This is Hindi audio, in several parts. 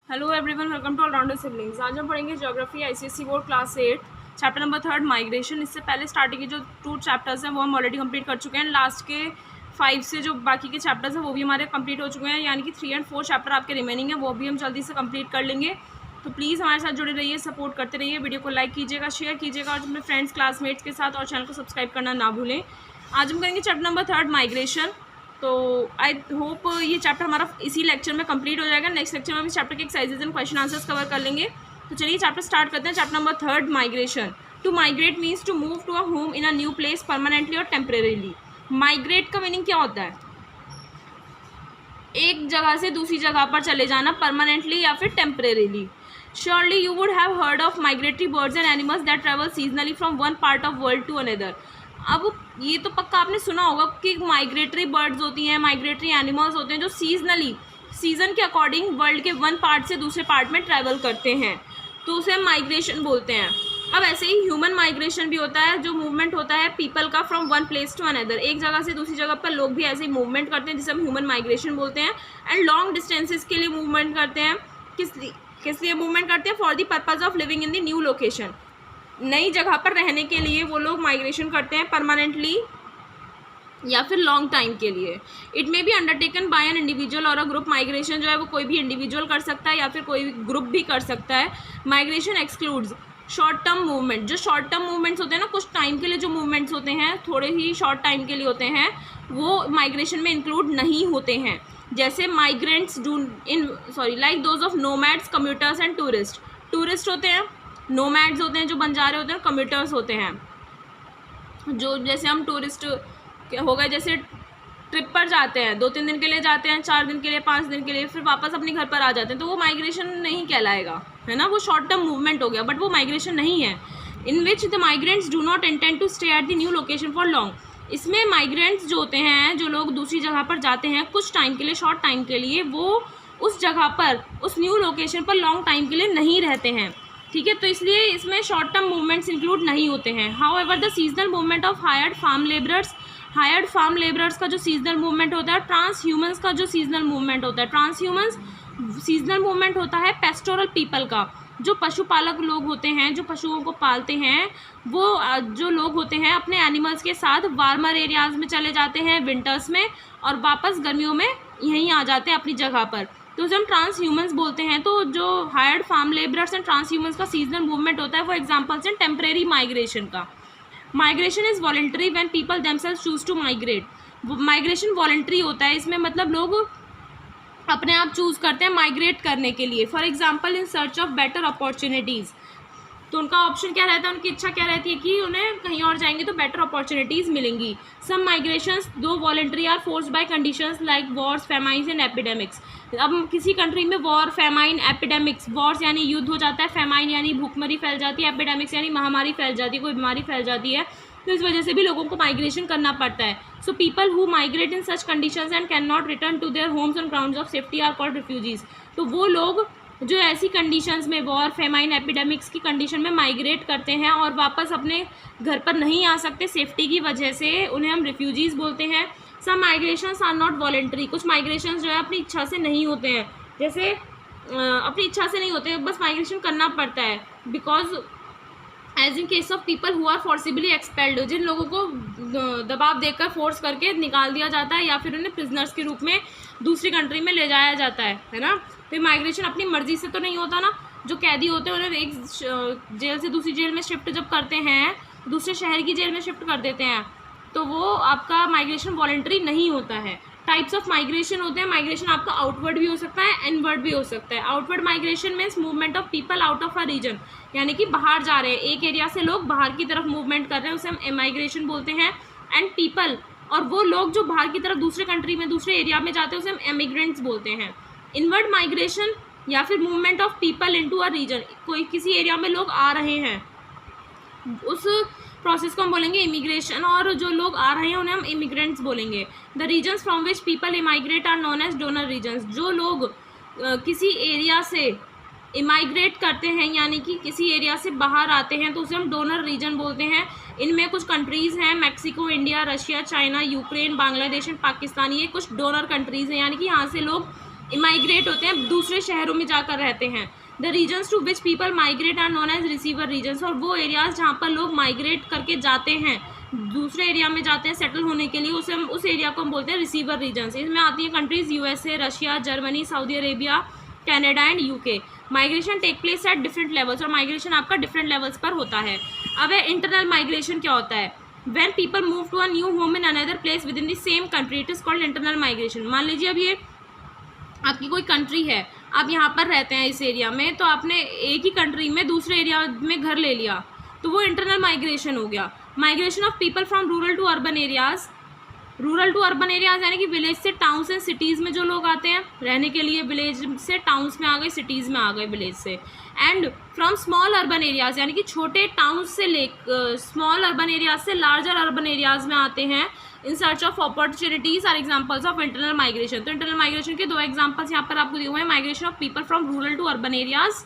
Hello everyone, welcome to allrounder siblings. आज हम पढ़ेंगे geography ICSE board class 8 chapter number 3 migration. इससे पहले स्टार्टिंग के जो 2 चैप्टर्स हैं वो हम ऑलरेडी कंप्लीट कर चुके हैं। लास्ट के 5 से जो बाकी के चैप्टर्स हैं वो भी हमारे कंप्लीट हो चुके हैं, यानी कि 3 और 4 चैप्टर आपके रिमेनिंग है, वो भी हम जल्दी से कंप्लीट कर लेंगे। तो प्लीज़ हमारे साथ जुड़े रहिए, सपोर्ट करते रहिए। वीडियो को लाइक कीजिएगा, शेयर कीजिएगा और अपने फ्रेंड्स क्लासमेट्स के साथ, और चैनल को सब्सक्राइब करना ना भूलें। आज हम करेंगे चैप्टर नंबर 3 माइग्रेशन। तो आई होप ये चैप्टर हमारा इसी लेक्चर में कंप्लीट हो जाएगा। नेक्स्ट लेक्चर में हम इस चैप्टर के exercises and question answers cover कर लेंगे। तो चलिए चैप्टर स्टार्ट करते हैं। Chapter number 3 migration. To migrate means to move to a home in a new place permanently और टेम्परेरीली। माइग्रेट का मीनिंग क्या होता है? एक जगह से दूसरी जगह पर चले जाना, परमानेंटली या फिर temporarily. Surely you would have heard of migratory birds and animals that travel seasonally from one part of world to another. अब ये तो पक्का आपने सुना होगा कि माइग्रेटरी बर्ड्स होती हैं, माइग्रेटरी एनिमल्स होते हैं जो सीजनली, सीज़न के अकॉर्डिंग वर्ल्ड के वन पार्ट से दूसरे पार्ट में ट्रैवल करते हैं, तो उसे हम माइग्रेशन बोलते हैं। अब ऐसे ही ह्यूमन माइग्रेशन भी होता है, जो मूवमेंट होता है पीपल का from one place to another. एक जगह से दूसरी जगह पर लोग भी ऐसे ही मूवमेंट करते हैं, जिसे हम ह्यूमन माइग्रेशन बोलते हैं। एंड लॉन्ग डिस्टेंसेस के लिए मूवमेंट करते हैं। किस लिए मूवमेंट करते हैं? For the purpose of living in the new location. नई जगह पर रहने के लिए वो लोग माइग्रेशन करते हैं, परमानेंटली या फिर लॉन्ग टाइम के लिए। It may be undertaken by an individual और अ ग्रुप। माइग्रेशन जो है वो कोई भी इंडिविजुअल कर सकता है या फिर कोई ग्रुप भी कर सकता है। Migration excludes short term movement. जो शॉर्ट टर्म मूवमेंट्स होते हैं ना, कुछ टाइम के लिए जो मूवमेंट्स होते हैं, थोड़े ही शॉर्ट टाइम के लिए होते हैं, वो माइग्रेशन में इंक्लूड नहीं होते हैं। जैसे migrants do in like those of nomads, commuters and tourist. Tourist होते हैं, नोमैड्स होते हैं जो बंजारे होते हैं, कम्यूटर्स होते हैं जो, जैसे हम टूरिस्ट हो गए, जैसे ट्रिप पर जाते हैं, 2-3 दिन के लिए जाते हैं, 4 दिन के लिए, 5 दिन के लिए, फिर वापस अपने घर पर आ जाते हैं, तो वो माइग्रेशन नहीं कहलाएगा, है ना। वो शॉर्ट टर्म मूवमेंट हो गया, बट वो माइग्रेशन नहीं है। In which the migrants do not intend to stay at the new location for long. इसमें माइग्रेंट्स जो होते हैं, जो लोग दूसरी जगह पर जाते हैं कुछ टाइम के लिए, शॉर्ट टाइम के लिए, वो उस जगह पर, उस न्यू लोकेशन पर लॉन्ग टाइम के लिए नहीं रहते हैं, ठीक है। तो इसलिए इसमें शॉर्ट टर्म मूवमेंट्स इंक्लूड नहीं होते हैं। However the seasonal movement of hired farm labourers, hired farm labourers का जो सीजनल मूवमेंट होता है, ट्रांस ह्यूमन्स का जो सीजनल मूवमेंट होता है, ट्रांस ह्यूमन्स सीजनल मूवमेंट होता है पेस्टोरल पीपल का। जो पशुपालक लोग होते हैं, जो पशुओं को पालते हैं, वो जो लोग होते हैं अपने एनिमल्स के साथ वार्मर एरियाज़ में चले जाते हैं विंटर्स में, और वापस गर्मियों में यहीं आ जाते हैं अपनी जगह पर, तो उसे हम ट्रांस ह्यूमन्स बोलते हैं। तो जो hired farm labourers and transhumance का सीजनल मूवमेंट होता है, वो एग्जाम्पल्स हैं टेम्परेरी माइग्रेशन का। Migration is voluntary when people themselves choose to migrate. Migration voluntary होता है, इसमें मतलब लोग अपने आप चूज़ करते हैं माइग्रेट करने के लिए। For example in search of better opportunities. तो उनका ऑप्शन क्या रहता है, उनकी इच्छा क्या रहती है कि उन्हें कहीं और जाएंगे तो बेटर अपॉर्चुनिटीज़ मिलेंगी। Some migrations though voluntary are forced by conditions like wars, famines and epidemics. अब किसी कंट्री में वॉर, फेमाइन, एपिडेमिक्स, वॉर्स यानी युद्ध हो जाता है, फेमाइन यानी भूखमरी फैल जाती है, एपिडेमिक्स यानी महामारी फैल जाती है, कोई बीमारी फैल जाती है, तो इस वजह से भी लोगों को माइग्रेशन करना पड़ता है। So people who migrate in such conditions and can not return to their homes on grounds of safety are called refugees. तो वो लोग जो ऐसी कंडीशंस में, वॉर, फेमाइन, एपिडेमिक्स की कंडीशन में माइग्रेट करते हैं और वापस अपने घर पर नहीं आ सकते सेफ्टी की वजह से, उन्हें हम रिफ्यूजीज़ बोलते हैं। सम माइग्रेशंस आर नॉट वॉलेंट्री। कुछ माइग्रेशंस जो है अपनी इच्छा से नहीं होते हैं, जैसे अपनी इच्छा से नहीं होते, बस माइग्रेशन करना पड़ता है। Because as in case of people who are forcibly expelled, जिन लोगों को दबाव देकर फोर्स करके निकाल दिया जाता है या फिर उन्हें प्रिजनर्स के रूप में दूसरी कंट्री में ले जाया जाता है ना। तो माइग्रेशन अपनी मर्जी से तो नहीं होता ना। जो कैदी होते हैं उन्हें एक जेल से दूसरी जेल में शिफ्ट जब करते हैं, दूसरे शहर की जेल में शिफ्ट कर देते हैं, तो वो आपका माइग्रेशन वॉलंटरी नहीं होता है। टाइप्स ऑफ माइग्रेशन होते हैं। माइग्रेशन आपका आउटवर्ड भी हो सकता है, इनवर्ड भी हो सकता है। Outward migration means movement of people out of a region, यानी कि बाहर जा रहे हैं, एक एरिया से लोग बाहर की तरफ मूवमेंट कर रहे हैं, उसे हम माइग्रेशन बोलते हैं। एंड पीपल, और वो लोग जो बाहर की तरफ दूसरे कंट्री में, दूसरे एरिया में जाते हैं, उसे हम एमिग्रेंट्स बोलते हैं। इनवर्ड माइग्रेशन या फिर movement of people into a region, कोई किसी एरिया में लोग आ रहे हैं, उस प्रोसेस को हम बोलेंगे इमिग्रेशन, और जो लोग आ रहे हैं उन्हें हम इमिग्रेंट्स बोलेंगे। The regions from which people immigrate are known as donor regions. जो लोग किसी एरिया से इमाइग्रेट करते हैं, यानी कि किसी एरिया से बाहर आते हैं, तो उसे हम डोनर रीजन बोलते हैं। इनमें कुछ कंट्रीज़ हैं, Mexico, India, Russia, China, Ukraine, Bangladesh and Pakistan. ये कुछ डोनर कंट्रीज़ हैं, यानी कि यहाँ से लोग माइग्रेट होते हैं, दूसरे शहरों में जाकर रहते हैं। The regions to which people migrate are known as receiver regions, और वो एरियाज जहाँ पर लोग माइग्रेट करके जाते हैं, दूसरे एरिया में जाते हैं सेटल होने के लिए, उसे हम उस एरिया को हम बोलते हैं रिसीवर रीजन्स। इसमें आती है countries USA, Russia, Germany, Saudi Arabia, Canada and UK. Migration take place at different levels, और माइग्रेशन आपका डिफरेंट लेवल्स पर होता है। अब इंटरनल माइग्रेशन क्या होता है? When people move to a new home in another place with in the same country, it is called internal migration. मान लीजिए अब ये आपकी कोई कंट्री है, आप यहाँ पर रहते हैं इस एरिया में, तो आपने एक ही कंट्री में दूसरे एरिया में घर ले लिया, तो वो इंटरनल माइग्रेशन हो गया। Migration of people from rural to urban areas, rural to urban areas यानी कि विलेज से टाउन्स एंड सिटीज़ में जो लोग आते हैं रहने के लिए, विलेज से टाउन्स में आ गए, सिटीज़ में आ गए विलेज से। And from small urban areas यानी कि छोटे टाउन्स से ले स्मॉल अर्बन एरियाज से लार्जर अर्बन एरियाज में आते हैं in search of opportunities are examples of internal migration. तो इंटरनल माइग्रेशन के दो एग्जाम्पल्स यहाँ पर आपको दिए हुए हैं, migration of people from rural to urban areas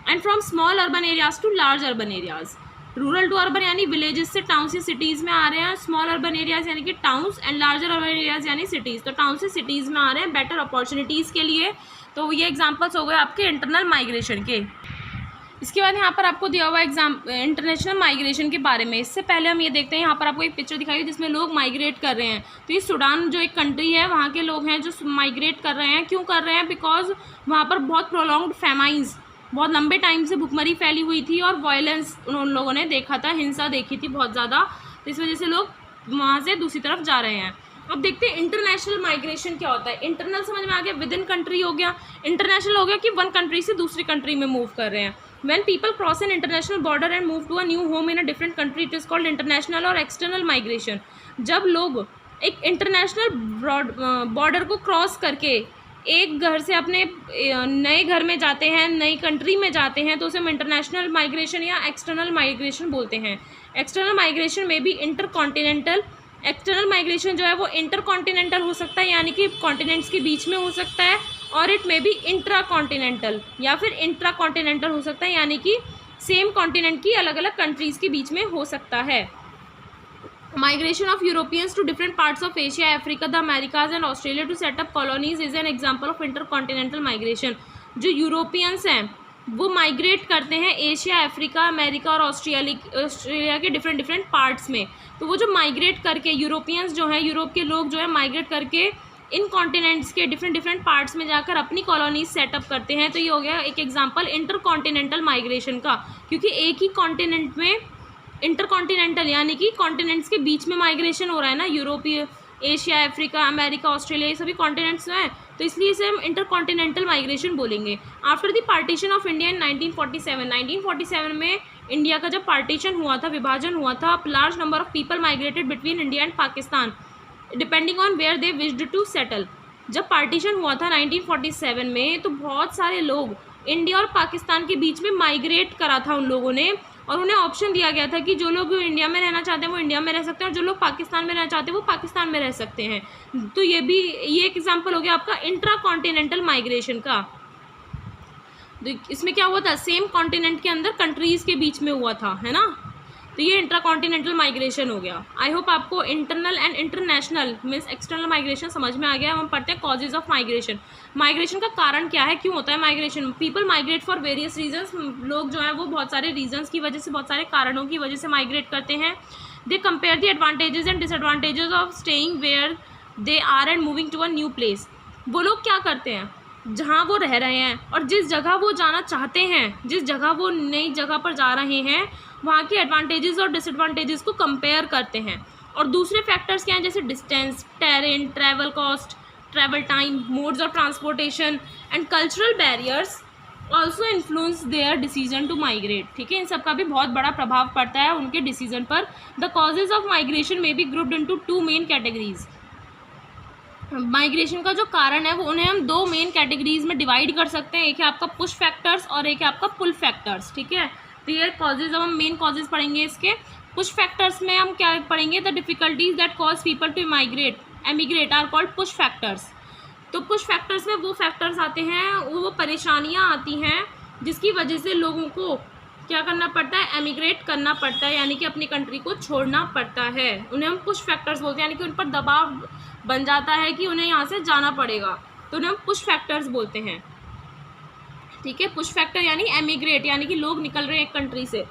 and from small urban areas to large urban areas. Rural to urban यानी विलेजेस से टाउन से सिटीज़ में आ रहे हैं, स्मॉल अर्बन एरियाज यानी कि towns, and larger urban areas यानी सिटीज़। तो टाउन से सिटीज़ में आ रहे हैं बेटर अपॉर्चुनिटीज़ के लिए। तो ये एग्जांपल्स हो गए आपके इंटरनल माइग्रेशन के। इसके बाद यहाँ पर आपको दिया हुआ इंटरनेशनल माइग्रेशन के बारे में। इससे पहले हम ये देखते हैं, यहाँ पर आपको एक पिक्चर दिखाई जिसमें लोग माइग्रेट कर रहे हैं। तो ये सूडान जो एक कंट्री है, वहाँ के लोग हैं जो माइग्रेट कर रहे हैं। क्यों कर रहे हैं? बिकॉज वहाँ पर बहुत प्रोलॉन्ग्ड फेमाइंस, बहुत लंबे टाइम से भुखमरी फैली हुई थी और वायलेंस उन लोगों ने देखा था, हिंसा देखी थी बहुत ज़्यादा, तो इस वजह से लोग वहाँ से दूसरी तरफ जा रहे हैं। अब देखते हैं इंटरनेशनल माइग्रेशन क्या होता है। इंटरनल समझ में आ गया, विद इन कंट्री हो गया। इंटरनेशनल हो गया कि वन कंट्री से दूसरी कंट्री में मूव कर रहे हैं। When people cross an international border and move to a new home in a different country, it is called international और एक्सटर्नल माइग्रेशन। जब लोग एक इंटरनेशनल बॉर्डर को क्रॉस करके एक घर से अपने नए घर में जाते हैं, नई कंट्री में जाते हैं, तो उसे हम इंटरनेशनल माइग्रेशन या एक्सटर्नल माइग्रेशन बोलते हैं। एक्सटर्नल माइग्रेशन में भी इंटर कॉन्टिनेंटल, एक्सटर्नल माइग्रेशन जो है वो इंटर कॉन्टिनेंटल हो सकता है यानी कि कॉन्टिनेंट्स के बीच में हो सकता है, और इट में भी इंट्रा कॉन्टिनेंटल या फिर इंट्रा कॉन्टिनेंटल हो सकता है यानी कि सेम कॉन्टिनेंट की अलग अलग कंट्रीज़ के बीच में हो सकता है। Migration of Europeans to different parts of Asia, Africa, the Americas and Australia to set up colonies is an example of intercontinental migration। जो यूरोपियंस हैं वो माइग्रेट करते हैं एशिया, अफ्रीका, अमेरिका और ऑस्ट्रेलिया के डिफरेंट पार्ट्स में। तो वो जो माइग्रेट करके यूरोपियंस जो हैं, यूरोप के लोग जो है माइग्रेट करके इन कॉन्टिनेंट्स के डिफरेंट पार्ट्स में जाकर अपनी कॉलोनीज सेटअप करते हैं। तो ये हो गया एक एग्जाम्पल इंटरकॉन्टिनेंटल माइग्रेशन का, क्योंकि एक ही कॉन्टिनेंट में इंटरकॉन्टिनेंटल यानी कि कॉन्टिनेंट्स के बीच में माइग्रेशन हो रहा है ना, यूरोपीय, एशिया, अफ्रीका, अमेरिका, ऑस्ट्रेलिया, ये सभी कॉन्टिनेंट्स हैं, तो इसलिए इसे हम इंटरकॉन्टिनेंटल माइग्रेशन बोलेंगे। After the partition of India in 1947 में इंडिया का जब पार्टीशन हुआ था, विभाजन हुआ था, large number of people migrated between India and Pakistan depending on where they wished to settle. जब पार्टीशन हुआ था 1947 में, तो बहुत सारे लोग इंडिया और पाकिस्तान के बीच में माइग्रेट करा था उन लोगों ने, और उन्हें ऑप्शन दिया गया था कि जो लोग इंडिया में रहना चाहते हैं वो इंडिया में रह सकते हैं और जो लोग पाकिस्तान में रहना चाहते हैं वो पाकिस्तान में रह सकते हैं। तो ये एक एग्जांपल हो गया आपका इंट्रा कॉन्टिनेंटल माइग्रेशन का। इसमें क्या हुआ था, सेम कॉन्टिनेंट के अंदर कंट्रीज़ के बीच में हुआ था, है ना। तो ये इंट्रा कॉन्टिनेंटल माइग्रेशन हो गया। आई होप आपको internal and international means external migration समझ में आ गया। हम पढ़ते हैं कॉजेज ऑफ माइग्रेशन। माइग्रेशन का कारण क्या है, क्यों होता है migration. People migrate for various reasons, लोग जो है वो बहुत सारे रीजन्स की वजह से, बहुत सारे कारणों की वजह से माइग्रेट करते हैं। They compare the advantages and disadvantages of staying where they are and moving to a new place. वो लोग क्या करते हैं, जहाँ वो रह रहे हैं और जिस जगह वो जाना चाहते हैं, जिस जगह वो नई जगह पर जा रहे हैं, वहाँ के एडवांटेजेस और डिसएडवांटेजेस को कंपेयर करते हैं। और दूसरे फैक्टर्स क्या हैं, जैसे distance, terrain, travel cost, travel time, modes of transportation and cultural barriers also influence their decision to migrate. ठीक है, इन सब का भी बहुत बड़ा प्रभाव पड़ता है उनके डिसीजन पर। द कॉजेज ऑफ माइग्रेशन में be grouped into two main categories. Migration का जो कारण है वो उन्हें हम दो मेन कैटेगरीज में डिवाइड कर सकते हैं। एक है आपका पुश फैक्टर्स और एक है आपका पुल फैक्टर्स। ठीक है, तो ये कॉजेज, अब हम मेन कॉजेज पढ़ेंगे इसके। पुश फैक्टर्स में हम क्या पढ़ेंगे, the difficulties that cause people to emigrate are called push factors. तो पुश फैक्टर्स में वो फैक्टर्स आते हैं, वो परेशानियाँ आती हैं जिसकी वजह से लोगों को क्या करना पड़ता है, एमिग्रेट करना पड़ता है, यानी कि अपनी कंट्री को छोड़ना पड़ता है। उन्हें हम पुश फैक्टर्स बोलते हैं, यानी कि उन पर दबाव बन जाता है कि उन्हें यहाँ से जाना पड़ेगा। तो उन्हें हम पुश फैक्टर्स बोलते हैं, ठीक है। पुश फैक्टर यानी एमिग्रेट, यानी कि लोग निकल रहे हैं एक कंट्री से।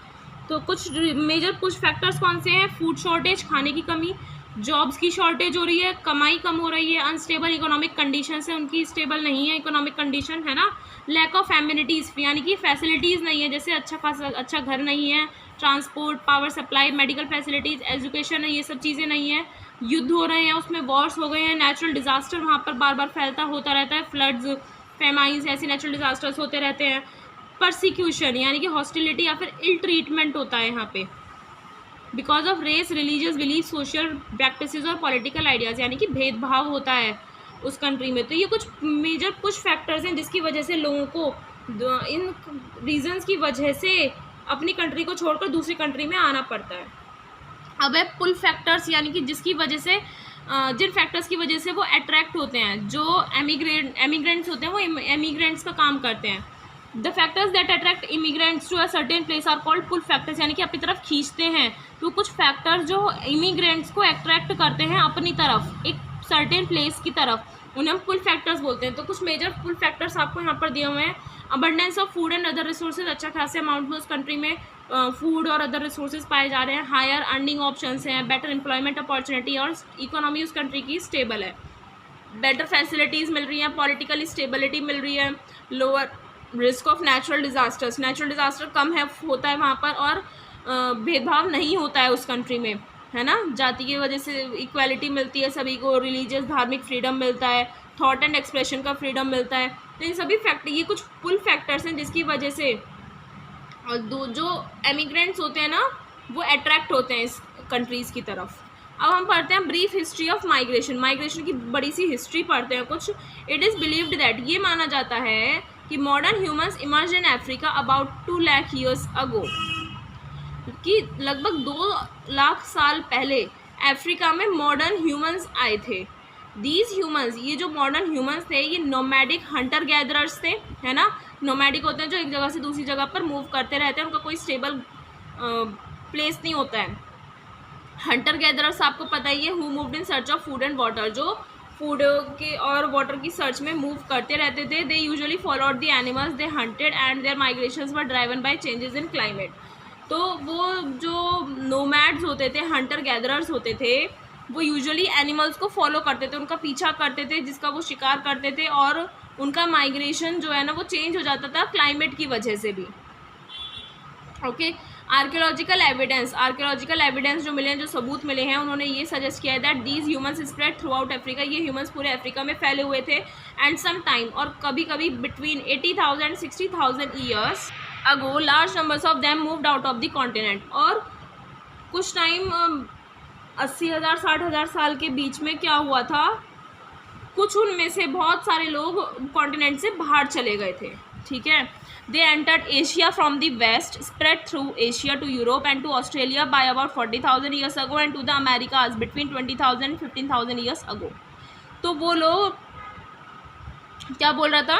तो कुछ मेजर पुश फैक्टर्स कौन से हैं? फूड शॉर्टेज, खाने की कमी, जॉब्स की शॉर्टेज हो रही है, कमाई कम हो रही है, अनस्टेबल इकोनॉमिक कंडीशन है, उनकी स्टेबल नहीं है इकोनॉमिक कंडीशन, है ना। लैक ऑफ एमिनिटीज़, यानी कि फैसिलिटीज़ नहीं है, जैसे अच्छा घर नहीं है, transport, power supply, medical facilities, education है, ये सब चीज़ें नहीं है। युद्ध हो रहे हैं, उसमें वॉर्स हो गए हैं, नेचुरल डिज़ास्टर वहाँ पर बार बार फैलता होता रहता है, फ्लड्स, फेमाइंस, ऐसे नेचुरल डिज़ास्टर्स होते रहते हैं। परसिक्यूशन यानी कि हॉस्टिलिटी या फिर इल ट्रीटमेंट होता है यहाँ पे, because of race, religious belief, social practices और पॉलिटिकल आइडियाज़, यानी कि भेदभाव होता है उस कंट्री में। तो ये कुछ मेजर पुश फैक्टर्स हैं जिसकी वजह से लोगों को इन रीजंस की वजह से अपनी कंट्री को छोड़कर दूसरी कंट्री में आना पड़ता है। अब है पुल फैक्टर्स, यानी कि जिसकी वजह से जिन फैक्टर्स की वजह से वो अट्रैक्ट होते हैं, जो एमिग्रेंट्स होते हैं वो एमिग्रेंट्स का काम करते हैं। The factors that attract immigrants to a certain place are called pull factors, यानी कि अपनी तरफ खींचते हैं। तो कुछ फैक्टर्स जो इमिग्रेंट्स को अट्रैक्ट करते हैं अपनी तरफ, एक सर्टेन प्लेस की तरफ, उन्हें हम पुल फैक्टर्स बोलते हैं। तो कुछ मेजर पुल फैक्टर्स आपको यहाँ पर दिए हुए हैं। Abundance of food and other resources, अच्छा खासे अमाउंट में उस कंट्री में फूड और अदर रिसोर्सेज पाए जा रहे हैं। हायर अर्निंग ऑप्शंस हैं, बेटर एम्प्लॉयमेंट अपॉर्चुनिटी, और इकोनॉमी उस कंट्री की स्टेबल है, बेटर फैसिलिटीज़ मिल रही हैं, पॉलिटिकल स्टेबिलिटी मिल रही है, lower risk of natural disasters, natural disaster कम है होता है वहाँ पर, और भेदभाव नहीं होता है उस कंट्री में, है ना। जाति की वजह से इक्वालिटी मिलती है सभी को, रिलीजियस धार्मिक फ्रीडम मिलता है, थॉट एंड एक्सप्रेशन का फ्रीडम मिलता है। तो इन सभी फैक्टर, ये कुछ पुल फैक्टर्स हैं जिसकी वजह से और जो एमिग्रेंट्स होते हैं ना वो अट्रैक्ट होते हैं इस कंट्रीज़ की तरफ। अब हम पढ़ते हैं brief history of migration, migration की बड़ी सी हिस्ट्री पढ़ते हैं कुछ। इट इज़ बिलीव्ड दैट, ये माना जाता है कि modern humans emerge in Africa about 2 lakh years ago, कि लगभग 2 लाख साल पहले अफ्रीका में मॉडर्न ह्यूमंस आए थे। दीज ह्यूमंस, ये जो मॉडर्न ह्यूमंस थे ये नोमैडिक हंटर गैदरर्स थे, है ना। नोमैडिक होते हैं जो एक जगह से दूसरी जगह पर मूव करते रहते हैं, उनका कोई स्टेबल प्लेस नहीं होता है। हंटर गैदरर्स आपको पता ही है, who moved in search of food and water, जो फूड के और वाटर की सर्च में मूव करते रहते थे। They usually followed the animals they hunted and their migrations were driven by changes in climate. तो वो जो नोमैड्स होते थे, हंटर गैदरर्स होते थे, वो यूजुअली एनिमल्स को फॉलो करते थे, उनका पीछा करते थे, जिसका वो शिकार करते थे, और उनका माइग्रेशन जो है ना वो चेंज हो जाता था क्लाइमेट की वजह से भी। ओके, आर्कियोलॉजिकल एविडेंस जो मिले हैं, जो सबूत मिले हैं, उन्होंने ये सजेस्ट किया है that these humans spread through out Africa, ये ह्यूमंस पूरे अफ्रीका में फैले हुए थे। एंड सम टाइम, और कभी कभी between 80,000 and 60,000 years ago large numbers of them moved out of the continent. और कुछ टाइम 80,000 60,000 साल के बीच में क्या हुआ था, कुछ उनमें से बहुत सारे लोग कॉन्टिनेंट से बाहर चले गए थे, ठीक है। They entered Asia from the west, spread through Asia to Europe and to Australia by about 40,000 years ago and to the Americas between 20,000 and 15,000 years ago. तो वो लोग क्या बोल रहा था,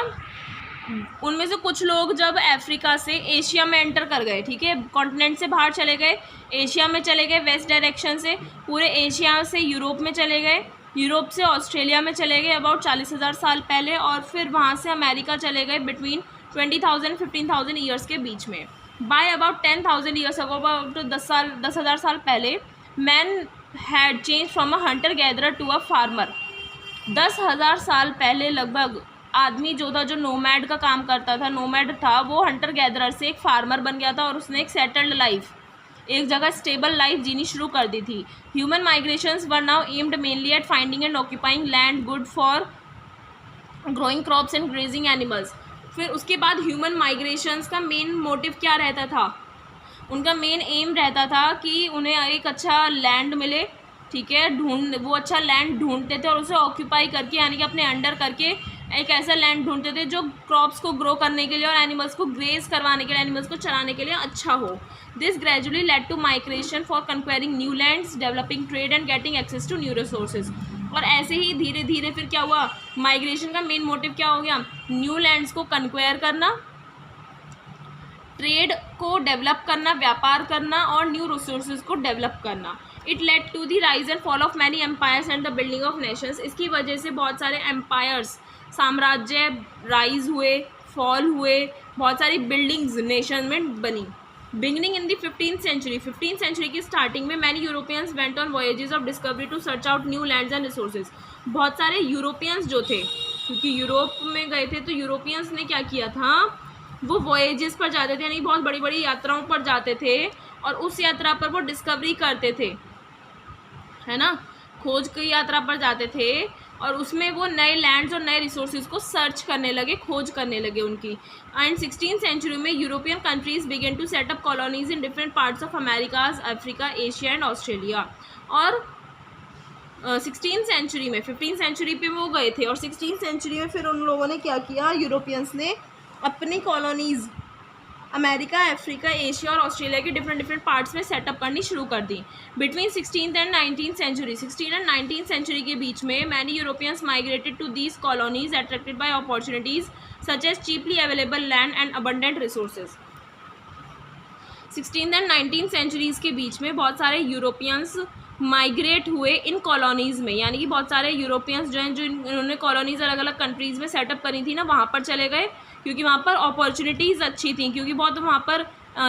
उनमें से कुछ लोग जब अफ्रीका से एशिया में एंटर कर गए, ठीक है, कॉन्टिनेंट से बाहर चले गए, एशिया में चले गए वेस्ट डायरेक्शन से, पूरे एशिया से यूरोप में चले गए, यूरोप से ऑस्ट्रेलिया में चले गए अबाउट 40,000 साल पहले, और फिर वहाँ से अमेरिका चले गए बिटवीन 20,000 15,000 ईयर्स के बीच में। By about 10,000 years ago, about 10,000 साल पहले, man had change from a hunter gatherer to a farmer. 10,000 साल पहले लगभग आदमी जो था, जो नोमैड का काम करता था, नोमैड था, वो हंटर गैदरर से एक फार्मर बन गया था, और उसने एक सेटल्ड लाइफ, एक जगह स्टेबल लाइफ जीनी शुरू कर दी थी। Human migrations were now aimed mainly eight finding and occupying land good for growing crops and grazing animals. फिर उसके बाद ह्यूमन माइग्रेशंस का मेन मोटिव क्या रहता था, उनका मेन एम रहता था कि उन्हें एक अच्छा लैंड मिले, ठीक है, वो अच्छा लैंड ढूंढते थे, और उसे ऑक्यूपाई करके, यानी कि अपने अंडर करके एक ऐसा लैंड ढूंढते थे जो क्रॉप्स को ग्रो करने के लिए और एनिमल्स को ग्रेज करवाने के लिए, एनिमल्स को चराने के लिए अच्छा हो। This gradually led to migration for conquering new lands, developing trade and getting access to new resources. और ऐसे ही धीरे धीरे फिर क्या हुआ, माइग्रेशन का मेन मोटिव क्या हो गया, न्यू लैंड्स को कंक्वायर करना, ट्रेड को डेवलप करना, व्यापार करना, और न्यू रिसोर्सेज को डेवलप करना। It led to the rise and fall of many empires and the building of nations. इसकी वजह से बहुत सारे एम्पायर्स साम्राज्य राइज हुए, फॉल हुए, बहुत सारी बिल्डिंग्स नेशन में बनी। Beginning in the 15th century, 15th century की स्टार्टिंग में many Europeans went on voyages of discovery to search out new lands and resources. बहुत सारे यूरोपियंस जो थे, क्योंकि यूरोप में गए थे, तो यूरोपियंस ने क्या किया था, वो वॉयजेस पर जाते थे, यानी बहुत बड़ी बड़ी यात्राओं पर जाते थे और उस यात्रा पर वो डिस्कवरी करते थे, है ना, खोज की यात्रा पर जाते थे और उसमें वो नए लैंड्स और नए रिसोर्सेज को सर्च करने लगे, खोज करने लगे उनकी। एंड 16th सेंचुरी में European countries began to set up colonies in different parts of Americas, Africa, Asia and Australia. और 16th सेंचुरी में, 15th सेंचुरी पे वो गए थे और 16th सेंचुरी में फिर उन लोगों ने क्या किया, यूरोपियंस ने अपनी कॉलोनीज़ अमेरिका, अफ्रीका, एशिया और ऑस्ट्रेलिया के डिफरेंट पार्ट्स में सेटअप करनी शुरू कर दी। Between 16th and 19th century, 16th and 19th century के बीच में many Europeans migrated to these colonies attracted by opportunities such as cheaply available land and abundant resources. 16th and 19th centuries के बीच में बहुत सारे यूरोपियंस माइग्रेट हुए इन कॉलोनीज़ में, यानी कि बहुत सारे यूरोपियंस जो हैं, जो इन्होंने कॉलोनीज़ अलग अलग कंट्रीज़ में सेटअप करी थी ना, वहाँ पर चले गए, क्योंकि वहाँ पर अपॉर्चुनिटीज़ अच्छी थी, क्योंकि बहुत वहाँ पर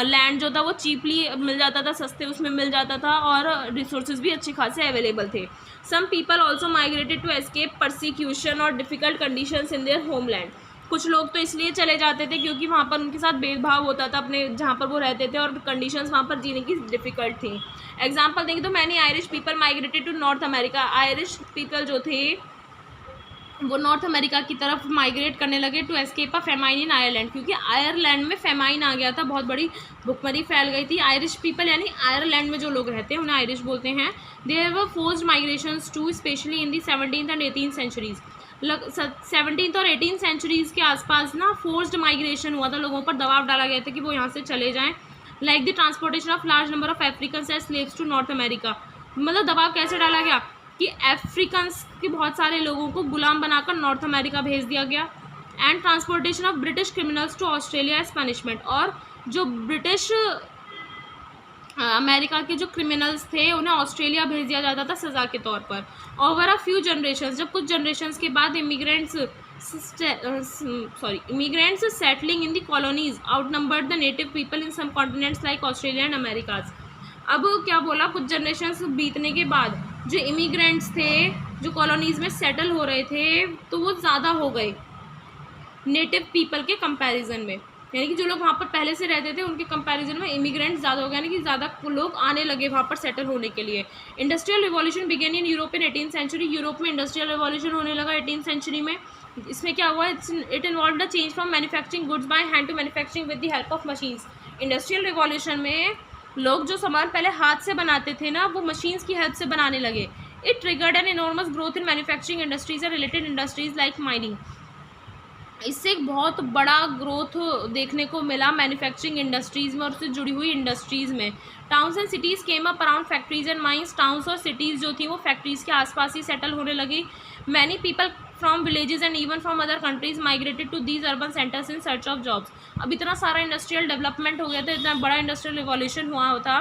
लैंड जो था वो चीपली मिल जाता था, सस्ते उसमें मिल जाता था और रिसोर्सेज भी अच्छे खासे अवेलेबल थे। Some people also migrated to escape persecution और difficult conditions in their homeland. कुछ लोग तो इसलिए चले जाते थे क्योंकि वहाँ पर उनके साथ भेदभाव होता था अपने जहाँ पर वो रहते थे और कंडीशंस वहाँ पर जीने की डिफ़िकल्ट थी। एग्जाम्पल देंगे तो many Irish people migrated to North America. Irish people जो थे वो नॉर्थ अमेरिका की तरफ माइग्रेट करने लगे to escape a famine in Ireland, क्योंकि आयरलैंड में फेमाइन आ गया था, बहुत बड़ी भुखमरी फैल गई थी। आयरिश पीपल यानी आयरलैंड में जो लोग रहते हैं उन्हें आयरिश बोलते हैं। They have forced migrations to specially in the 17th and 18th centuries. 17th और 18th सेंचुरीज़ के आसपास ना फोर्स्ड माइग्रेशन हुआ था, लोगों पर दबाव डाला गया था कि वो यहाँ से चले जाएँ। Like the transportation of large number of Africans as slaves to North America. मतलब दबाव कैसे डाला गया कि अफ्रीकन्स के बहुत सारे लोगों को गुलाम बनाकर नॉर्थ अमेरिका भेज दिया गया। And transportation of British criminals to Australia as punishment. और जो ब्रिटिश अमेरिका के जो क्रिमिनल्स थे उन्हें ऑस्ट्रेलिया भेज दिया जाता था सज़ा के तौर पर। ओवर अ फ्यू जनरेशंस, जब कुछ जनरेशंस के बाद immigrants settling in the colonies outnumbered the native people in some continents like Australia and Americas. अब क्या बोला, कुछ जनरेशंस बीतने के बाद जो इमिग्रेंट्स थे, जो कॉलोनीज़ में सेटल हो रहे थे, तो वो ज़्यादा हो गए नेटिव पीपल के कंपैरिजन में, यानी कि जो लोग वहाँ पर पहले से रहते थे उनके कंपैरिजन में इमिग्रेंट्स ज़्यादा हो गए, यानी कि ज़्यादा लोग आने लगे वहाँ पर सेटल होने के लिए। Industrial revolution began in Europe in 18th century. Europe में इंडस्ट्रियल रिवॉल्यूशन होने लगा 18th सेंचुरी में। इसमें क्या हुआ, it involve the change from manufacturing goods by hand to manufacturing with the help of machines. Industrial revolution में लोग जो सामान पहले हाथ से बनाते थे ना, वो मशीन्स की हेल्प से बनाने लगे। It triggered an enormous growth in manufacturing industries and related industries like mining. इससे एक बहुत बड़ा ग्रोथ देखने को मिला मैन्युफैक्चरिंग इंडस्ट्रीज़ में और उससे जुड़ी हुई इंडस्ट्रीज़ में। Towns and cities came up around factories and mines. Towns और सिटीज़ जो थी वो फैक्ट्रीज़ के आसपास ही सेटल होने लगी। Many people from villages and even from other countries migrated to these urban centres in search of jobs. अब इतना सारा इंडस्ट्रियल डेवलपमेंट हो गया था, इतना बड़ा इंडस्ट्रियल रिवॉल्यूशन हुआ था,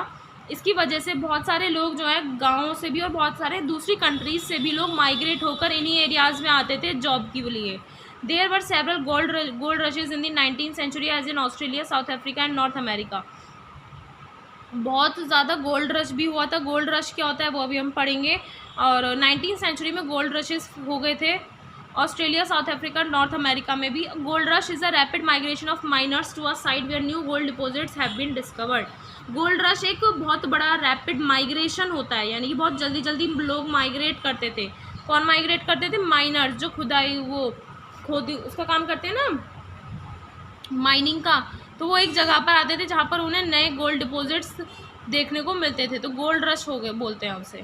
इसकी वजह से बहुत सारे लोग जो है गाँव से भी और बहुत सारे दूसरी कंट्रीज से भी लोग माइग्रेट होकर इन्हीं एरियाज़ में आते थे जॉब के लिए। There were several gold rushes in the 19th century as in Australia, South Africa and North America. बहुत ज़्यादा गोल्ड रश भी हुआ था। गोल्ड रश क्या होता है वो अभी हम पढ़ेंगे। और 19th सेंचुरी में गोल्ड रशेस हो गए थे Australia, South Africa, North America में भी। Gold rush is a rapid migration of miners to a site where new gold deposits have been discovered. Gold rush एक बहुत बड़ा रैपिड माइग्रेशन होता है, यानी कि बहुत जल्दी जल्दी लोग माइग्रेट करते थे। कौन माइग्रेट करते थे? माइनर्स, जो खुदाई वो खोदी उसका काम करते हैं ना, माइनिंग का, तो वो एक जगह पर आते थे जहाँ पर उन्हें नए गोल्ड डिपॉजिट्स देखने को मिलते थे, तो गोल्ड रश हो गए बोलते हैं उसे।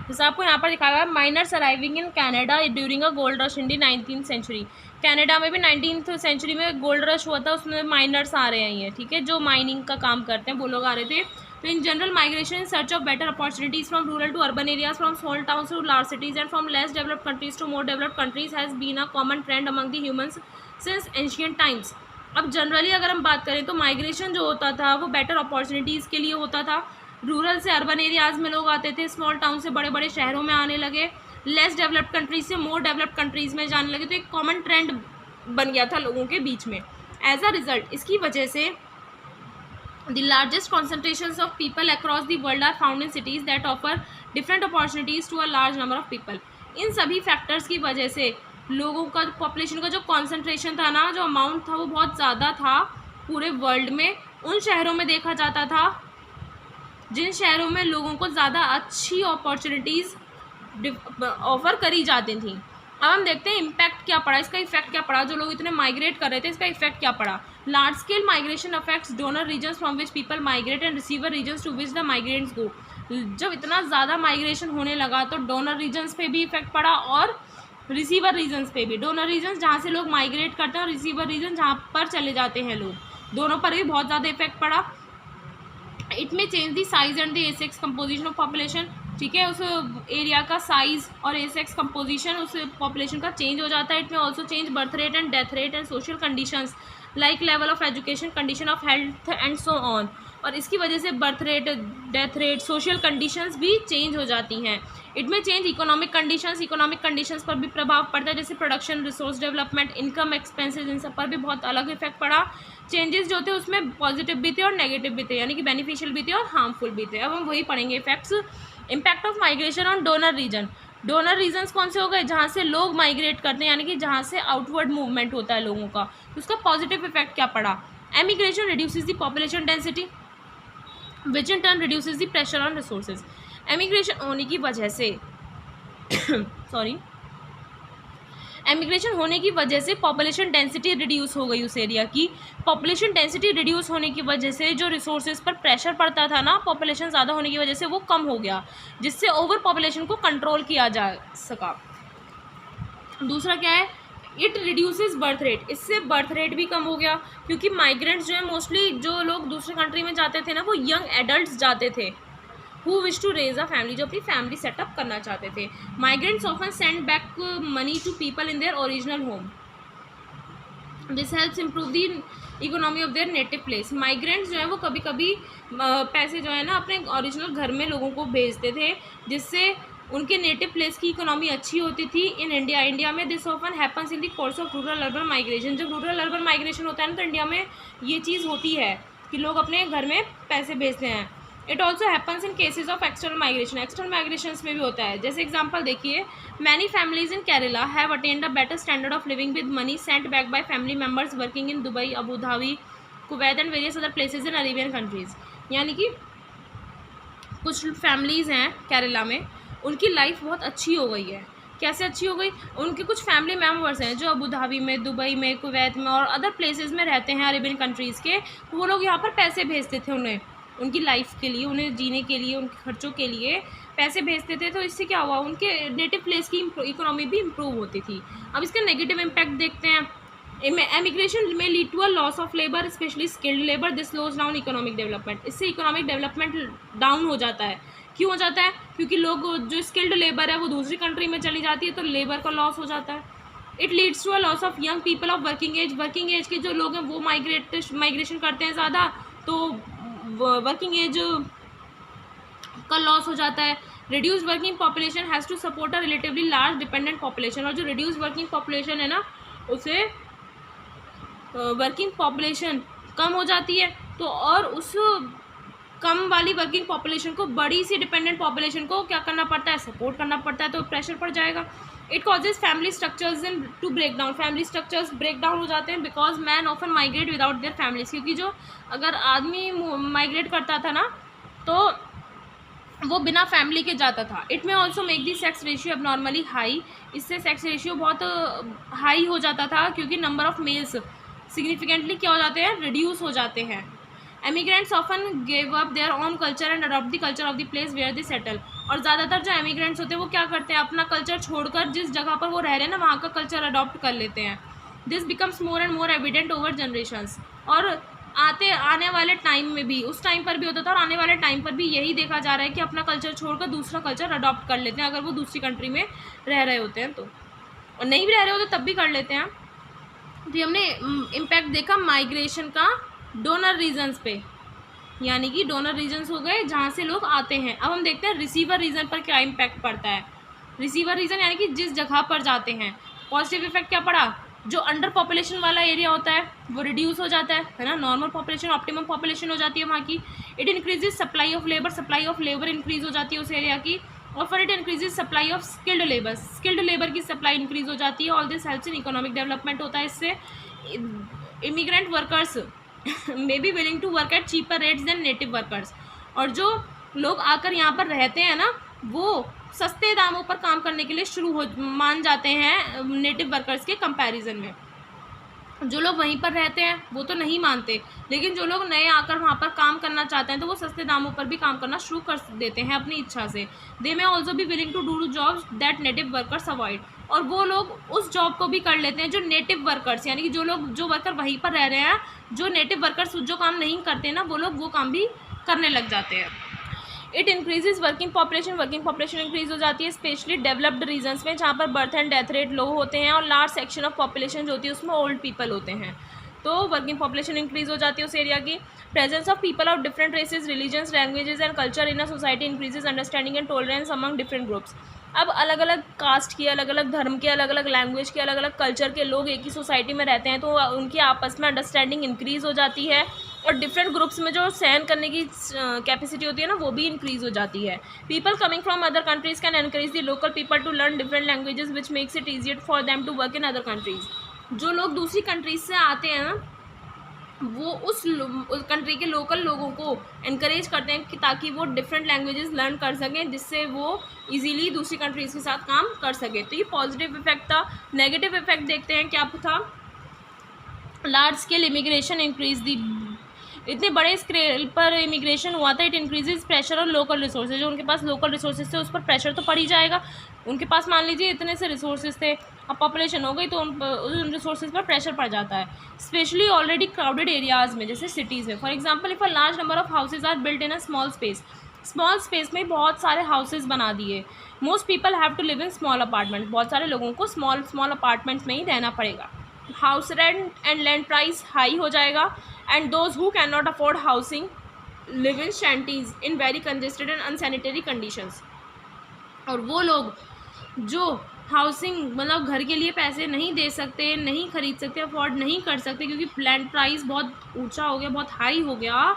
जैसे आपको यहाँ पर दिखाया हुआ है, miners arriving in Canada during a gold rush in the 19th century. Canada में भी 19th सेंचुरी में गोल्ड रश हुआ था, उसमें माइनर्स आ रहे हैं ये, ठीक है, जो माइनिंग का काम करते हैं वो लोग आ रहे थे। तो in general migration in search of better opportunities from rural to urban areas, from small towns to large cities and from less developed countries to more developed countries has been a common trend among the humans since ancient times. अब जनरली अगर हम बात करें तो माइग्रेशन जो होता था वो बेटर अपॉर्चुनिटीज़ के लिए होता था। रूरल से अर्बन एरियाज़ में लोग आते थे, स्मॉल टाउन से बड़े बड़े शहरों में आने लगे। लेस डेवलप्ड कंट्रीज से मोर डेवलप्ड कंट्रीज में जाने लगे, तो एक कॉमन ट्रेंड बन गया था लोगों के बीच में। एज अ रिजल्ट इसकी वजह से the largest concentrations of people across the world are found in cities that offer different opportunities to a large number of people। इन सभी फैक्टर्स की वजह से लोगों का, पॉपुलेशन का जो कॉन्सेंट्रेशन था ना, जो अमाउंट था वो बहुत ज़्यादा था पूरे वर्ल्ड में। उन शहरों में देखा जाता था जिन शहरों में लोगों को ज़्यादा अच्छी अपॉर्चुनिटीज़ ऑफर करी जाती थी। अब हम देखते हैं इम्पैक्ट क्या पड़ा, इसका इफेक्ट क्या पड़ा। जो लोग इतने माइग्रेट कर रहे थे, इसका इफेक्ट क्या पड़ा। Large scale migration affects donor regions from which people migrate and receiver regions to which the migrants go. जब इतना ज़्यादा माइग्रेशन होने लगा तो डोनर रीजन्स पे भी इफेक्ट पड़ा और रिसीवर रीजन्स पे भी। डोनर रीजन्स जहाँ से लोग माइग्रेट करते हैं और रिसीवर रीजन जहाँ पर चले जाते हैं लोग, दोनों पर भी बहुत ज़्यादा इफेक्ट पड़ा। इट में change the size and the Essex composition of population. ठीक है, उस एरिया का साइज और एसेक्स कंपोजिशन उस पॉपुलेशन का चेंज हो जाता है। इट में also change birth rate and death rate and social conditions like level of education, condition of health and so on. और इसकी वजह से birth rate, death rate, social conditions भी चेंज हो जाती हैं। इट में change economic conditions, economic conditions पर भी प्रभाव पड़ता है, जैसे production, resource development, income, expenses, इन सब पर भी बहुत अलग इफेक्ट पड़ा। चेंजेस जो थे उसमें पॉजिटिव भी थे और नेगेटिव भी थे, यानी कि बेनिफिशियल भी थे और हार्मफुल भी थे। अब हम वही पढ़ेंगे effects. Impact of migration on donor region. Donor regions कौन से हो गए, जहाँ से लोग माइग्रेट करते हैं, यानी कि जहाँ से आउटवर्ड मूवमेंट होता है लोगों का, तो उसका पॉजिटिव इफेक्ट क्या पड़ा। Emigration reduces the population density which in turn reduces the pressure on resources. Emigration होने की वजह से एमिग्रेशन होने की वजह से पॉपुलेशन डेंसिटी रिड्यूस हो गई उस एरिया की। पॉपुलेशन डेंसिटी रिड्यूस होने की वजह से जो रिसोर्सेज पर प्रेशर पड़ता था ना, पॉपुलेशन ज़्यादा होने की वजह से वो कम हो गया, जिससे ओवर पॉपुलेशन को कंट्रोल किया जा सका। दूसरा क्या है, इट रिड्यूसेस बर्थ रेट। इससे बर्थ रेट भी कम हो गया, क्योंकि माइग्रेंट्स जो है मोस्टली जो लोग दूसरे कंट्री में जाते थे ना, वो यंग एडल्ट जाते थे who wish to raise a family, जो अपनी फैमिली सेटअप करना चाहते थे। Migrants often send back money to people in their original home. This helps improve the economy of their native place. Migrants जो है वो कभी कभी पैसे जो है ना अपने ओरिजिनल घर में लोगों को भेजते थे, जिससे उनके नेटिव प्लेस की इकोनॉमी अच्छी होती थी। इन इंडिया में this often happens in the course of rural urban migration. जब रूरल अर्बन माइग्रेशन होता है ना, तो इंडिया में ये चीज़ होती है कि लोग अपने घर में पैसे भेजते हैं। It also happens in cases of external migration. External migration में भी होता है। जैसे एग्जाम्पल देखिए, many families in Kerala have attend a better standard of living with money Saint back by family members working in Dubai, Abu Dhabi, Kuwait and various other places in Arabian countries. यानी कि कुछ फैमिलीज़ हैं केरला में, उनकी लाइफ बहुत अच्छी हो गई है। कैसे अच्छी हो गई, उनके कुछ फैमिली मेम्बर्स हैं जो अबू धाबी में, दुबई में, कुवैत में और अदर प्लेसेस में रहते हैं अरेबियन कंट्रीज़ के। वो लोग यहाँ पर पैसे भेजते थे उन्हें, उनकी लाइफ के लिए, उन्हें जीने के लिए, उनके खर्चों के लिए पैसे भेजते थे। तो इससे क्या हुआ, उनके नेटिव प्लेस की इकोनॉमी भी इम्प्रूव होती थी। अब इसका नेगेटिव इम्पैक्ट देखते हैं। एमिग्रेशन में lead to a loss of labour, specially skilled labour. This slows down economic development. इससे इकोनॉमिक डेवलपमेंट डाउन हो जाता है। क्यों हो जाता है, क्योंकि लोग जो स्किल्ड लेबर है वो दूसरी कंट्री में चली जाती है, तो लेबर का लॉस हो जाता है। It leads to a loss of young people of working age. Working age के जो लोग हैं वो माइग्रेशन करते हैं ज़्यादा, तो वर्किंग एज का लॉस हो जाता है। Reduce working population has to support a relatively large dependent population. और जो रिड्यूस वर्किंग पॉपुलेशन है ना, उसे वर्किंग पॉपुलेशन कम हो जाती है, तो और उस कम वाली वर्किंग पॉपुलेशन को, बड़ी सी डिपेंडेंट पॉपुलेशन को क्या करना पड़ता है, सपोर्ट करना पड़ता है, तो प्रेशर पड़ जाएगा। It causes family structures in to break down. Family structures break down हो जाते हैं because man often migrate without their families. क्योंकि जो अगर आदमी माइग्रेट करता था ना, तो वो बिना फैमिली के जाता था। इट में also make the sex ratio अब नॉर्मली हाई। इससे सेक्स रेशियो बहुत हाई हो जाता था, क्योंकि नंबर ऑफ मेल्स सिग्निफिकेंटली क्या हो जाते हैं, रिड्यूस हो जाते हैं। Emigrants often give up their own culture and adopt the culture of the place where they settle. और ज़्यादातर जो एमिग्रेंट्स होते हैं वो क्या करते हैं, अपना कल्चर छोड़कर जिस जगह पर वो रह रहे हैं ना, वहाँ का कल्चर अडॉप्ट कर लेते हैं। This becomes more and more evident over generations. और आने वाले टाइम में भी, उस टाइम पर भी होता था और आने वाले टाइम पर भी यही देखा जा रहा है कि अपना कल्चर छोड़कर दूसरा कल्चर अडॉप्ट कर लेते हैं, अगर वो दूसरी कंट्री में रह रहे होते हैं तो। और नहीं भी रह रहे हो तो तब भी कर लेते हैं। तो हमने इम्पैक्ट देखा माइग्रेशन का डोनर रीजन्स पे, यानी कि डोनर रीजन्स हो गए जहाँ से लोग आते हैं। अब हम देखते हैं रिसीवर रीजन पर क्या इम्पैक्ट पड़ता है। रिसीवर रीजन यानी कि जिस जगह पर जाते हैं। पॉजिटिव इफेक्ट क्या पड़ा, जो अंडर पॉपुलेशन वाला एरिया होता है वो रिड्यूस हो जाता है ना, नॉर्मल पॉपुलेशन ऑप्टिमम पॉपुलेशन हो जाती है वहाँ की। It increases supply of labour increase हो जाती है उस एरिया की। और फिर it increases supply of skilled labour की सप्लाई इंक्रीज हो जाती है। All this helps in economic development होता है इससे। Immigrant workers may be willing to work at cheaper rates than native workers, और जो लोग आकर यहाँ पर रहते हैं ना वो सस्ते दामों पर काम करने के लिए मान जाते हैं नेटिव वर्कर्स के कंपैरिजन में। जो लोग वहीं पर रहते हैं वो तो नहीं मानते, लेकिन जो लोग नए आकर वहाँ पर काम करना चाहते हैं तो वो सस्ते दामों पर भी काम करना शुरू कर देते हैं अपनी इच्छा से। They may also be willing to do jobs that native workers avoid, और वो लोग उस जॉब को भी कर लेते हैं जो नेटिव वर्कर्स यानी कि जो वर्कर वहीं पर रह रहे हैं, जो नेटिव वर्कर्स जो काम नहीं करते ना वो लोग वो काम भी करने लग जाते हैं। It increases working population increase हो जाती है स्पेशली डेवलप्ड रीजन्स में जहाँ पर बर्थ एंड डेथ रेट लो होते हैं और लार्ज सेक्शन ऑफ पॉपुलेशन जो होती है उसमें ओल्ड पीपल होते हैं, तो वर्किंग पॉपुलेशन इंक्रीज हो जाती है उस एरिया की। Presence of people of different races, religions, languages and culture in a society increases understanding and tolerance among different groups. अब अलग अलग कास्ट के, अलग अलग धर्म के, अलग अलग लैंग्वेज के, अलग अलग कल्चर के लोग एक ही सोसाइटी में रहते हैं तो उनकी आपस में अंडरस्टैंडिंग इंक्रीज़ हो जाती है और डिफरेंट ग्रुप्स में जो सहन करने की कैपेसिटी होती है ना वो भी इंक्रीज़ हो जाती है। People coming from other countries can encourage the local people to learn different languages which makes it easier for them to work in other countries. जो लोग दूसरी कंट्रीज से आते हैं ना वो उस कंट्री के लोकल लोगों को इनकरेज करते हैं कि ताकि वो डिफरेंट लैंग्वेजेस लर्न कर सकें जिससे वो इजीली दूसरी कंट्रीज़ के साथ काम कर सके। तो ये पॉजिटिव इफेक्ट था। नेगेटिव इफेक्ट देखते हैं क्या था। Large scale immigration increase the, इतने बड़े स्केल पर इमिग्रेशन हुआ था, इट इंक्रीजेज प्रेशर और लोकल रिसोर्सेज, जो उनके पास लोकल रिसोर्सेज थे उस पर प्रेशर तो पड़ ही जाएगा। उनके पास मान लीजिए इतने से रिसोर्सेज थे, अब पॉपुलेशन हो गई तो उन रिसोर्सेज पर प्रेशर पड़ जाता है, स्पेशली ऑलरेडी क्राउडेड एरियाज़ में जैसे सिटीज़ में। For example if a large number of houses are built in a small space में बहुत सारे हाउसेज बना दिए। Most people have to live in small apartments, बहुत सारे लोगों को स्मॉल अपार्टमेंट्स में ही रहना पड़ेगा। House rent and land price high हो जाएगा and those who can not afford housing live in shanties in very congested and unsanitary conditions. और वो लोग जो हाउसिंग मतलब घर के लिए पैसे नहीं दे सकते, नहीं खरीद सकते, अफोर्ड नहीं कर सकते क्योंकि लैंड प्राइस बहुत ऊंचा हो गया, बहुत हाई हो गया,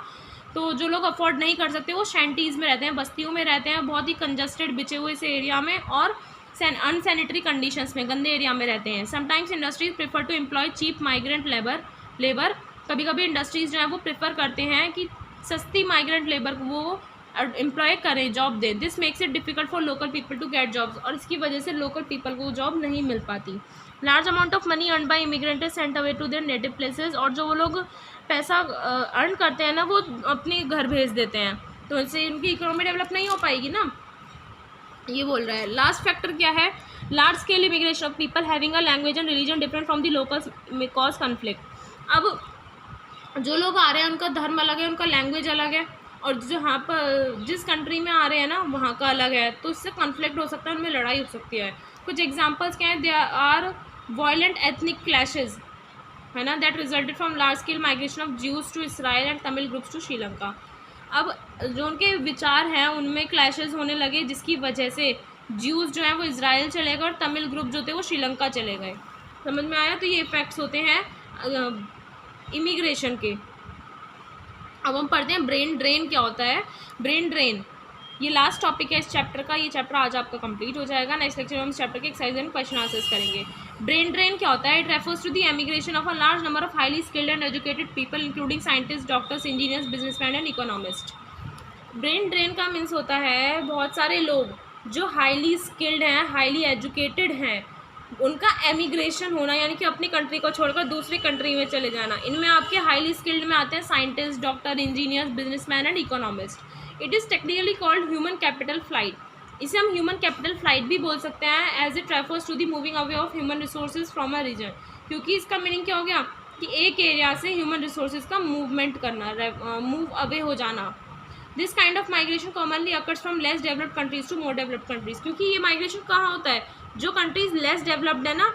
तो जो लोग अफोर्ड नहीं कर सकते वो शैंटीज़ में रहते हैं, बस्तियों में रहते हैं, बहुत ही कंजस्टेड बिचे हुए से एरिया में और अनसैनिटरी कंडीशंस में, गंदे एरिया में रहते हैं। Sometimes industries prefer to employ cheap migrant labour कभी कभी इंडस्ट्रीज़ जो है वो प्रेफर करते हैं कि सस्ती माइग्रेंट लेबर को वो एम्प्लॉय करें, जॉब दें। This makes it difficult for local people to get jobs, और इसकी वजह से लोकल पीपल को जॉब नहीं मिल पाती। Large amount of money earn by immigrant is sent away to their native places, और जो वो लोग पैसा अर्न करते हैं ना वो अपने घर भेज देते हैं, तो इससे उनकी इकोनॉमी डेवलप नहीं हो पाएगी ना, ये बोल रहा है। लास्ट फैक्टर क्या है, large scale immigration of people having a language and religion different from the locals में कॉज कन्फ्लिक्ट। अब जो लोग आ रहे हैं उनका धर्म अलग है, उनका लैंग्वेज अलग है, और जो यहाँ पर जिस कंट्री में आ रहे हैं ना वहाँ का अलग है, तो इससे कॉन्फ्लिक्ट हो सकता है, उनमें लड़ाई हो सकती है। कुछ एग्जांपल्स क्या हैं, there are violent ethnic clashes है ना that resulted from large scale migration of Jews to Israel and Tamil groups to Sri. अब जो उनके विचार हैं उनमें क्लैशेज होने लगे जिसकी वजह से ज्यूज जो हैं वो इसराइल चले गए और तमिल ग्रुप जो थे वो श्रीलंका चले गए। समझ में आया? तो ये इफेक्ट्स होते हैं इमिग्रेशन के। अब हम पढ़ते हैं ब्रेन ड्रेन क्या होता है। ब्रेन ड्रेन ये लास्ट टॉपिक है इस चैप्टर का, ये चैप्टर आज आपका कंप्लीट हो जाएगा। नेक्स्ट लेक्चर में हम इस चैप्टर के एक्सरसाइज एंड क्वेश्चन आंसर्स करेंगे। ब्रेन ड्रेन क्या होता है? It refers to the emigration of a large number of highly skilled and educated people including scientist, doctors, engineers, businessman and economist. Brain drain का मीन्स होता है बहुत सारे लोग जो हाईली स्किल्ड हैं, हाईली एजुकेटेड हैं, उनका एमिग्रेशन होना यानी कि अपनी कंट्री को छोड़कर दूसरी कंट्री में चले जाना। इनमें आपके हाईली स्किल्ड में आते हैं scientist, doctor, engineers, businessman and economist. It is technically called human capital flight. इसे हम ह्यूमन कैपिटल फ्लाइट भी बोल सकते हैं as it refers to the moving away of human resources from a region, क्योंकि इसका मीनिंग क्या हो गया कि एक एरिया से ह्यूमन रिसोर्सेज का मूवमेंट करना, मूव अवे हो जाना। This kind of migration commonly occurs from less developed countries to more developed countries. क्योंकि ये माइग्रेशन कहाँ होता है? जो कंट्रीज लेस डेवलप्ड है ना,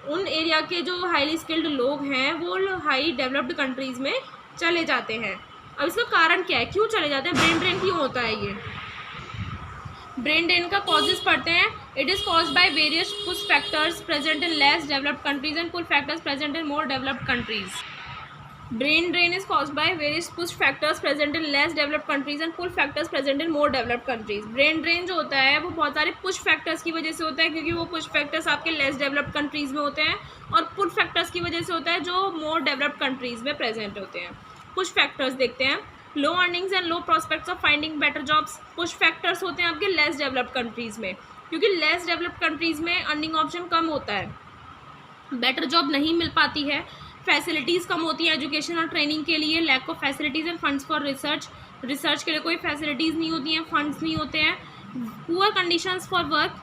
उन एरिया के जो हाईली स्किल्ड लोग हैं वो हाई डेवलप्ड कंट्रीज़ में चले जाते हैं। अब इसका कारण क्या है, क्यों चले जाते हैं, ब्रेन ड्रेन क्यों होता है? ये ब्रेन ड्रेन का कॉजेज पढ़ते हैं। It is caused by various push factors present in less developed countries and pull factors present in more developed countries. Brain drain is caused by various push factors present in less developed countries and pull factors present in more developed countries. Brain drain जो होता है वो बहुत सारे push factors की वजह से होता है, क्योंकि वो push factors आपके less developed countries में होते हैं, और pull factors की वजह से होता है जो more developed countries में present होते हैं. Push factors देखते हैं. Low earnings and low prospects of finding better jobs. Push factors होते हैं आपके लेस डेवलप्ड कंट्रीज़ में, क्योंकि लेस डेवलप्ड कंट्रीज़ में अर्निंग ऑप्शन कम होता है, बेटर जॉब नहीं मिल पाती है, फैसिलिटीज़ कम होती है एजुकेशन और ट्रेनिंग के लिए, lack of facilities and funds for research के लिए कोई फैसिलिटीज़ नहीं होती हैं, फंड्स नहीं होते हैं, poor conditions for work,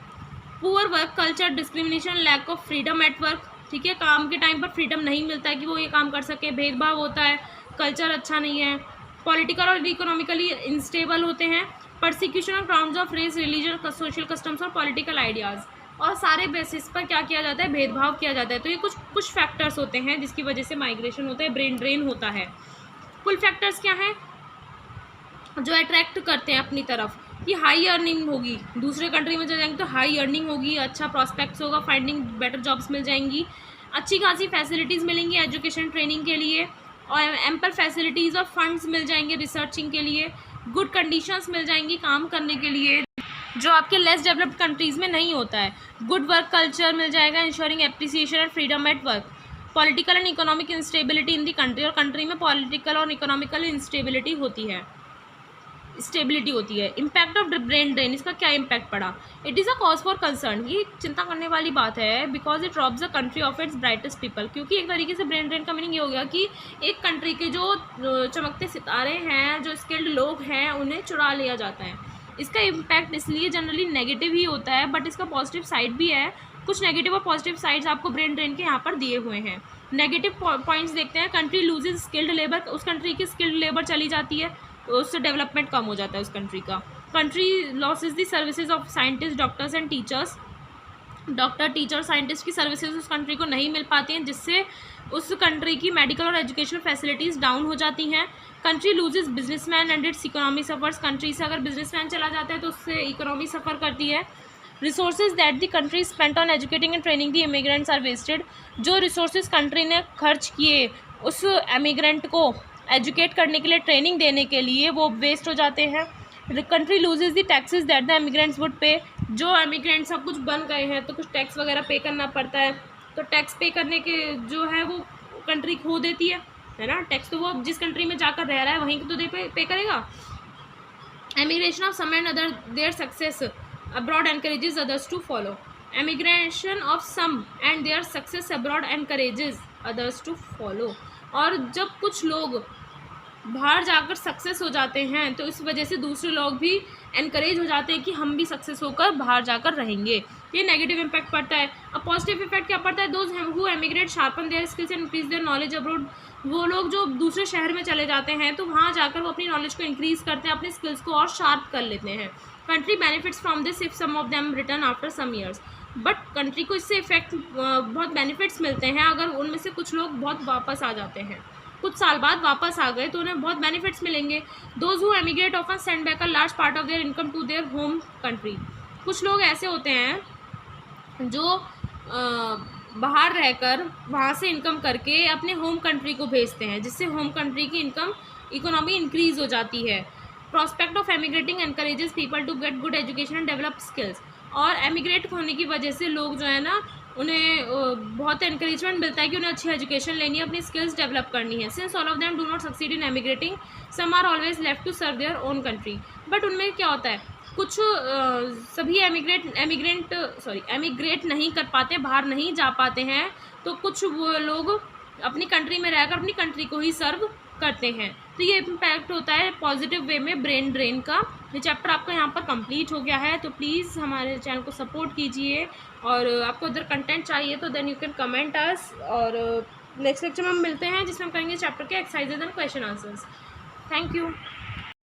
poor work culture, discrimination, lack of freedom at work. ठीक है, काम के टाइम पर फ्रीडम नहीं मिलता है कि वो ये काम कर सके, भेदभाव होता है, कल्चर अच्छा नहीं है, पॉलिटिकल और इकोनॉमिकली इंस्टेबल होते हैं, persecution on grounds of race, religion, social customs और पॉलिटिकल आइडियाज़, और सारे बेसिस पर क्या किया जाता है, भेदभाव किया जाता है. तो ये कुछ पुश फैक्टर्स होते हैं जिसकी वजह से माइग्रेशन होता है, ब्रेन ड्रेन होता है. पुल फैक्टर्स क्या हैं, जो अट्रैक्ट करते हैं अपनी तरफ कि हाई अर्निंग होगी, दूसरे कंट्री में चले जाएंगे तो हाई अर्निंग होगी, अच्छा प्रॉस्पेक्ट्स होगा, फाइंडिंग बेटर जॉब्स मिल जाएंगी, अच्छी खासी फैसिलिटीज़ मिलेंगी एजुकेशन ट्रेनिंग के लिए, और एम्पल फैसिलिटीज़ और फंड्स मिल जाएंगे रिसर्चिंग के लिए, गुड कंडीशंस मिल जाएंगी काम करने के लिए, जो आपके लेस डेवलप्ड कंट्रीज़ में नहीं होता है. गुड वर्क कल्चर मिल जाएगा, ensuring appreciation and freedom at work, political and economic instability in the country, और कंट्री में पॉलिटिकल और इकोनॉमिकल इंस्टेबिलिटी होती है, स्टेबिलिटी होती है. इम्पैक्ट ऑफ ब्रेन ड्रेन, इसका क्या इम्पैक्ट पड़ा. It is a cause for concern, ये चिंता करने वाली बात है, because it robes the country of its brightest people. क्योंकि एक तरीके से ब्रेन ड्रेन का मीनिंग ये हो गया कि एक कंट्री के जो चमकते सितारे हैं, जो स्किल्ड लोग हैं, उन्हें चुरा लिया जाता है. इसका इम्पैक्ट इसलिए जनरली नेगेटिव ही होता है, बट इसका पॉजिटिव साइड भी है. कुछ नेगेटिव और पॉजिटिव साइड्स आपको ब्रेन ड्रेन के यहाँ पर दिए हुए हैं. नेगेटिव पॉइंट्स देखते हैं. कंट्री लूजेज स्किल्ड लेबर, उस कंट्री की स्किल्ड लेबर चली जाती है, उससे डेवलपमेंट कम हो जाता है उस कंट्री का. Country losses the services of scientist, doctors and teachers, doctor, teacher, scientist की सर्विसेज उस कंट्री को नहीं मिल पाती हैं, जिससे उस कंट्री की मेडिकल और एजुकेशनल फैसिलिटीज़ डाउन हो जाती हैं. Country loses businessman and it's economy suffers, country से अगर बिजनेसमैन चला जाता है तो उससे इकोनॉमी सफ़र करती है. Resources that the country spent on educating and training the immigrants are wasted, जो रिसोर्सेज कंट्री ने खर्च किए उस एमिग्रेंट को एजुकेट करने के लिए, ट्रेनिंग देने के लिए, वो वेस्ट हो जाते हैं. Country loses the taxes that the emigrants would पे, जो एमिग्रेंट सब कुछ बन गए हैं तो कुछ टैक्स वगैरह पे करना पड़ता है, तो टैक्स पे करने के जो है वो कंट्री खो देती है ना. टैक्स तो वो जिस कंट्री में जाकर रह रहा है वहीं तो पे करेगा. Emigration of some and other their success abroad encourages others to follow. Emigration of some and their success abroad encourages others to follow. और जब कुछ लोग बाहर जाकर सक्सेस हो जाते हैं तो इस वजह से दूसरे लोग भी एनकरेज हो जाते हैं कि हम भी सक्सेस होकर बाहर जाकर रहेंगे. ये नेगेटिव इम्पैक्ट पड़ता है. अब पॉजिटिव इम्पैक्ट क्या पड़ता है, those who emigrate sharpen their skills and increase their knowledge abroad. वो लोग जो दूसरे शहर में चले जाते हैं तो वहाँ जाकर वो अपनी नॉलेज को इंक्रीज़ करते हैं, अपने स्किल्स को और शार्प कर लेते हैं. Country benefits from this if some of them return after some years, but country को इससे इफेक्ट बहुत बेनिफिट्स मिलते हैं अगर उनमें से कुछ लोग बहुत वापस आ जाते हैं, कुछ साल बाद वापस आ गए तो उन्हें बहुत बेनिफिट्स मिलेंगे. Those who emigrate often send back a large part of their income to their home country. कुछ लोग ऐसे होते हैं जो बाहर रहकर वहाँ से इनकम करके अपने होम कंट्री को भेजते हैं, जिससे होम कंट्री की इनकम इकोनॉमी इंक्रीज़ हो जाती है. Prospect of emigrating encourages people to get good education and develop skills. और एमिग्रेट होने की वजह से लोग जो है ना, उन्हें बहुत इंकरेजमेंट मिलता है कि उन्हें अच्छी एजुकेशन लेनी है, अपनी स्किल्स डेवलप करनी है. Since all of them do not succeed in emigrating, some are always left to serve their own country. But उनमें क्या होता है, कुछ सभी एमिग्रेट नहीं कर पाते, बाहर नहीं जा पाते हैं, तो कुछ वो लोग अपनी कंट्री में रहकर अपनी कंट्री को ही सर्व करते हैं. तो ये इम्पैक्ट होता है पॉजिटिव वे में ब्रेन ड्रेन का. ये चैप्टर आपका यहाँ पर कंप्लीट हो गया है, तो प्लीज़ हमारे चैनल को सपोर्ट कीजिए. और आपको अदर कंटेंट चाहिए तो देन यू कैन कमेंट अस. और नेक्स्ट लेक्चर में हम मिलते हैं जिसमें हम करेंगे चैप्टर के exercises and question answers. Thank you.